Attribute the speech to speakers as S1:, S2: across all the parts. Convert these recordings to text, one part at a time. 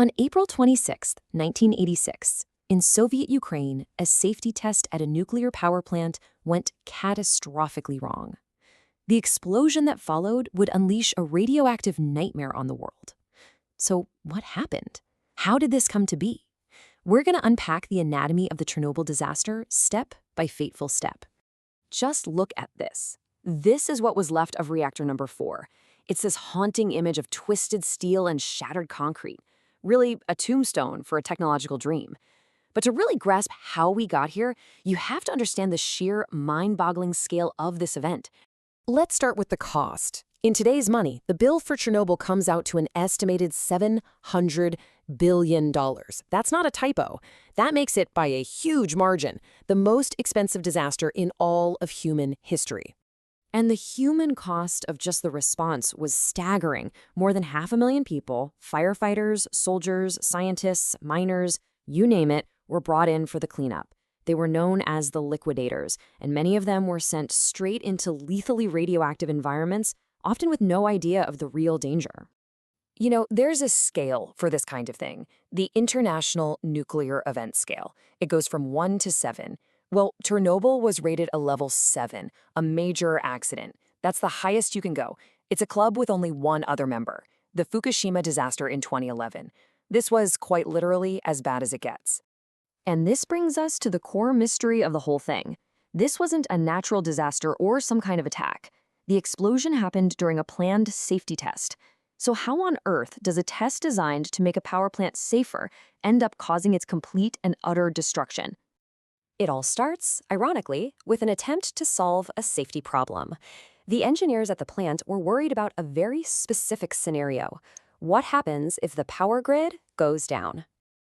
S1: On April 26, 1986, in Soviet Ukraine, a safety test at a nuclear power plant went catastrophically wrong. The explosion that followed would unleash a radioactive nightmare on the world. So what happened? How did this come to be? We're going to unpack the anatomy of the Chernobyl disaster step by fateful step. Just look at this. This is what was left of reactor number 4. It's this haunting image of twisted steel and shattered concrete. Really a tombstone for a technological dream. But to really grasp how we got here, you have to understand the sheer mind-boggling scale of this event. Let's start with the cost. In today's money, the bill for Chernobyl comes out to an estimated $700 billion. That's not a typo. That makes it, by a huge margin, the most expensive disaster in all of human history. And the human cost of just the response was staggering. More than 500,000 people, firefighters, soldiers, scientists, miners, you name it, were brought in for the cleanup. They were known as the liquidators, and many of them were sent straight into lethally radioactive environments, often with no idea of the real danger. You know, there's a scale for this kind of thing, the International Nuclear Event Scale. It goes from 1 to 7. Well, Chernobyl was rated a level 7, a major accident. That's the highest you can go. It's a club with only one other member, the Fukushima disaster in 2011. This was quite literally as bad as it gets. And this brings us to the core mystery of the whole thing. This wasn't a natural disaster or some kind of attack. The explosion happened during a planned safety test. So how on earth does a test designed to make a power plant safer end up causing its complete and utter destruction? It all starts, ironically, with an attempt to solve a safety problem. The engineers at the plant were worried about a very specific scenario. What happens if the power grid goes down?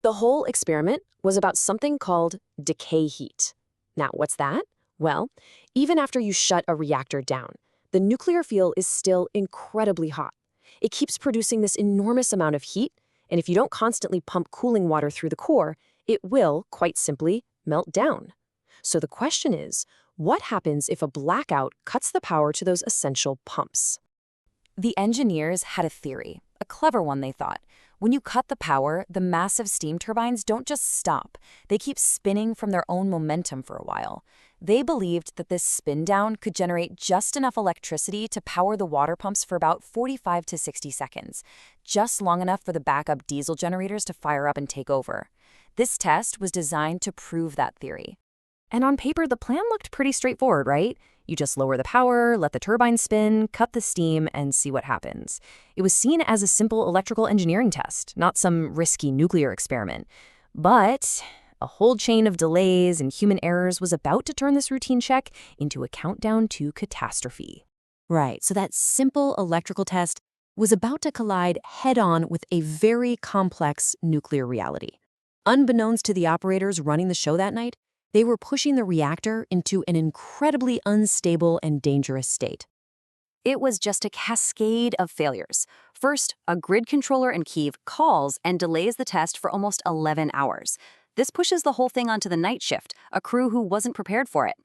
S1: The whole experiment was about something called decay heat. Now, what's that? Well, even after you shut a reactor down, the nuclear fuel is still incredibly hot. It keeps producing this enormous amount of heat, and if you don't constantly pump cooling water through the core, it will, quite simply, melt down. So the question is, what happens if a blackout cuts the power to those essential pumps? The engineers had a theory, a clever one they thought. When you cut the power, the massive steam turbines don't just stop. They keep spinning from their own momentum for a while. They believed that this spin down could generate just enough electricity to power the water pumps for about 45 to 60 seconds, just long enough for the backup diesel generators to fire up and take over. This test was designed to prove that theory. And on paper, the plan looked pretty straightforward, right? You just lower the power, let the turbine spin, cut the steam, and see what happens. It was seen as a simple electrical engineering test, not some risky nuclear experiment. But a whole chain of delays and human errors was about to turn this routine check into a countdown to catastrophe. Right, so that simple electrical test was about to collide head-on with a very complex nuclear reality. Unbeknownst to the operators running the show that night, they were pushing the reactor into an incredibly unstable and dangerous state. It was just a cascade of failures. First, a grid controller in Kyiv calls and delays the test for almost 11 hours. This pushes the whole thing onto the night shift, a crew who wasn't prepared for it.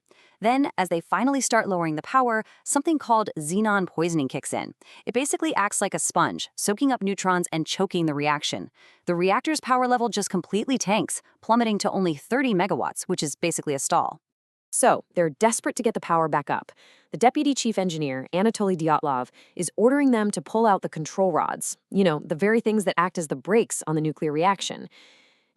S1: Then, as they finally start lowering the power, something called xenon poisoning kicks in. It basically acts like a sponge, soaking up neutrons and choking the reaction. The reactor's power level just completely tanks, plummeting to only 30 megawatts, which is basically a stall. So, they're desperate to get the power back up. The deputy chief engineer, Anatoly Dyatlov, is ordering them to pull out the control rods, the very things that act as the brakes on the nuclear reaction.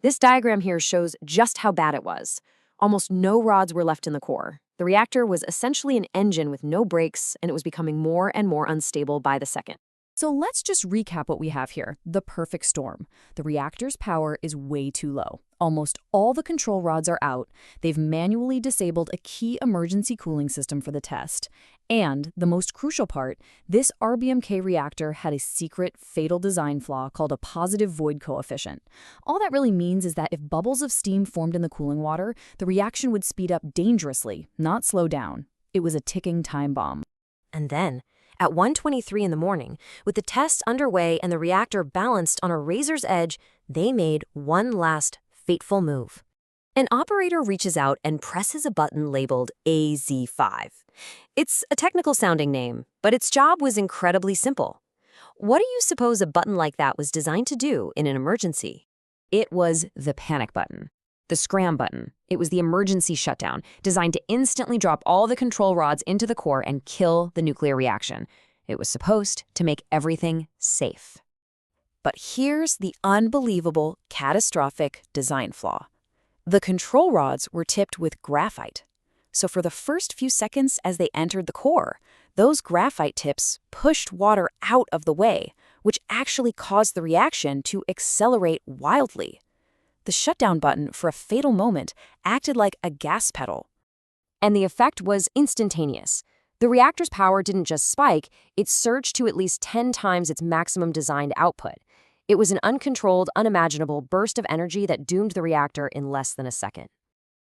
S1: This diagram here shows just how bad it was. Almost no rods were left in the core. The reactor was essentially an engine with no brakes, and it was becoming more and more unstable by the second. So let's just recap what we have here, the perfect storm. The reactor's power is way too low. Almost all the control rods are out. They've manually disabled a key emergency cooling system for the test. And, the most crucial part, this RBMK reactor had a secret, fatal design flaw called a positive void coefficient. All that really means is that if bubbles of steam formed in the cooling water, the reaction would speed up dangerously, not slow down. It was a ticking time bomb. And then, at 1:23 in the morning, with the tests underway and the reactor balanced on a razor's edge, they made one last fateful move. An operator reaches out and presses a button labeled AZ5. It's a technical-sounding name, but its job was incredibly simple. what do you suppose a button like that was designed to do in an emergency? It was the panic button. The scram button. It was the emergency shutdown, designed to instantly drop all the control rods into the core and kill the nuclear reaction. It was supposed to make everything safe. But here's the unbelievable, catastrophic design flaw. The control rods were tipped with graphite. So for the first few seconds as they entered the core, those graphite tips pushed water out of the way, which actually caused the reaction to accelerate wildly. The shutdown button, for a fatal moment, acted like a gas pedal. And the effect was instantaneous. The reactor's power didn't just spike, it surged to at least 10 times its maximum designed output. It was an uncontrolled, unimaginable burst of energy that doomed the reactor in less than a second.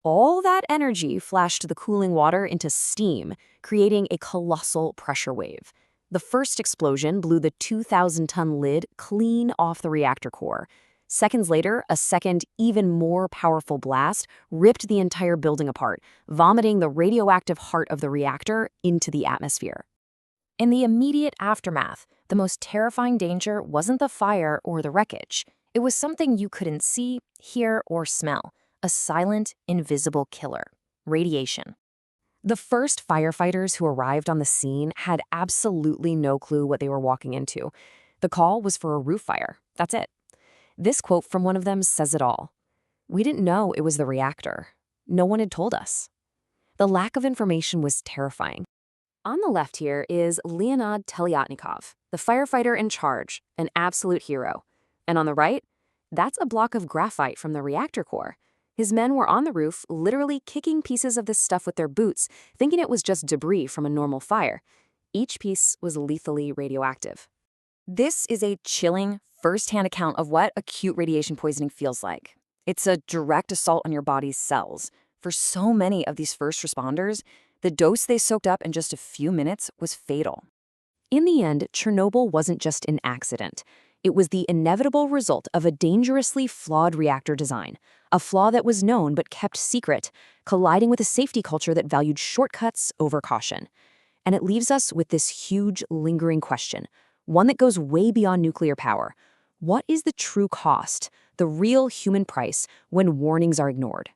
S1: All that energy flashed the cooling water into steam, creating a colossal pressure wave. The first explosion blew the 2,000-ton lid clean off the reactor core. Seconds later, a second, even more powerful blast ripped the entire building apart, vomiting the radioactive heart of the reactor into the atmosphere. In the immediate aftermath, the most terrifying danger wasn't the fire or the wreckage. It was something you couldn't see, hear, or smell. A silent, invisible killer. Radiation. The first firefighters who arrived on the scene had absolutely no clue what they were walking into. The call was for a roof fire. That's it. This quote from one of them says it all. "We didn't know it was the reactor. No one had told us." The lack of information was terrifying. On the left here is Leonid Telyatnikov, the firefighter in charge, an absolute hero. And on the right, that's a block of graphite from the reactor core. His men were on the roof, literally kicking pieces of this stuff with their boots, thinking it was just debris from a normal fire. Each piece was lethally radioactive. This is a chilling, first-hand account of what acute radiation poisoning feels like. It's a direct assault on your body's cells. For so many of these first responders, the dose they soaked up in just a few minutes was fatal. In the end, Chernobyl wasn't just an accident. It was the inevitable result of a dangerously flawed reactor design, a flaw that was known but kept secret, colliding with a safety culture that valued shortcuts over caution. And it leaves us with this huge, lingering question, one that goes way beyond nuclear power. What is the true cost, the real human price, when warnings are ignored?